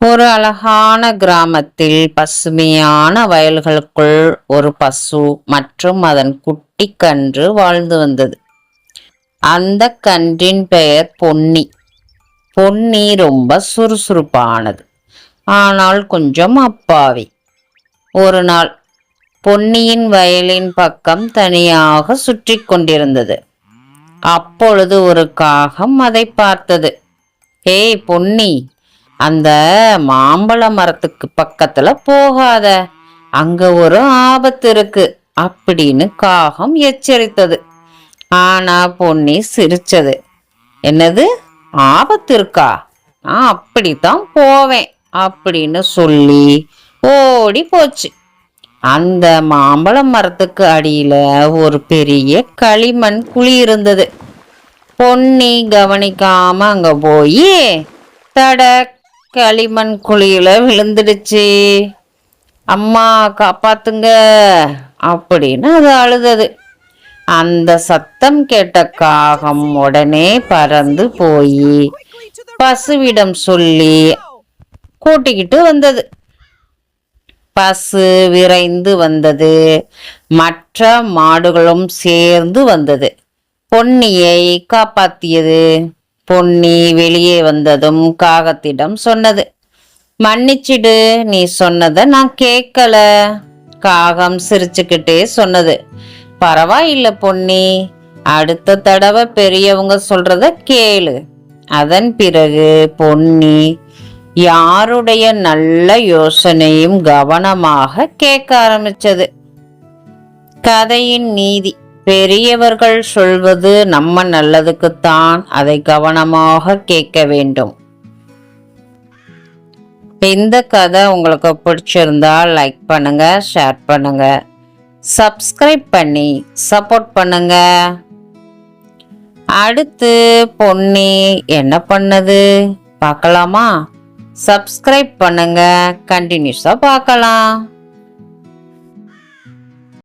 ஒரு அழகான கிராமத்தில் பசுமையான வயல்களுக்குள் ஒரு பசு மற்றும் அதன் குட்டி கன்று வாழ்ந்து வந்தது. அந்த கன்றின் பெயர் பொன்னி. பொன்னி ரொம்ப சுறுசுறுப்பானது, ஆனால் கொஞ்சம் அப்பாவி. ஒரு நாள் பொன்னியின் வயலின் பக்கம் தனியாக சுற்றி கொண்டிருந்தது. அப்பொழுது ஒரு காகம் அதை பார்த்தது. ஏய் பொன்னி, அந்த மாம்பழ மரத்துக்கு பக்கத்துல போகாத, அங்க ஒரு ஆபத்து இருக்கு அப்படின்னு காகம் எச்சரித்தது. ஆனா பொன்னி சிரிச்சது. என்னது, ஆபத்து இருக்கா? நான் அப்படித்தான் போவேன் அப்படின்னு சொல்லி ஓடி போச்சு. அந்த மாம்பழ மரத்துக்கு அடியில ஒரு பெரிய களிமண் குழி இருந்தது. பொன்னி கவனிக்காம அங்க போய் தட களிமண் குழியில விழுந்துடுச்சு. அம்மா காப்பாத்துங்க அப்படின்னு அது அழுதது. அந்த சத்தம் கேட்ட காகம் உடனே பறந்து போய் பசுவிடம் சொல்லி கூட்டிக்கிட்டு வந்தது. பசு விரைந்து வந்தது. மற்ற மாடுகளும் சேர்ந்து வந்தது. பொன்னியை காப்பாத்தியது. பொன்னி வெளியே வந்ததும் காகத்திடம் சொன்னது, மன்னிச்சிடு, நீ சொன்னதை நான் கேட்கல. காகம் சிரிச்சுக்கிட்டே சொன்னது, பரவாயில்ல பொன்னி, அடுத்த தடவை பெரியவங்க சொல்றத கேளு. அதன் பிறகு பொன்னி யாருடைய நல்ல யோசனையும் கவனமாக கேட்க ஆரம்பிச்சது. கதையின் நீதி, பெரியவர்கள் சொல்வது நம்ம நல்லதுக்குத்தான், அதை கவனமாக கேட்க வேண்டும். இந்த கதை உங்களுக்கு பிடிச்சிருந்தா லைக் பண்ணுங்க, ஷேர் பண்ணுங்க, சப்ஸ்கிரைப் பண்ணி சப்போர்ட் பண்ணுங்க. அடுத்து பொன்னி என்ன பண்ணது பார்க்கலாமா? சப்ஸ்கிரைப் பண்ணுங்க, கண்டினியூஸா பார்க்கலாம்.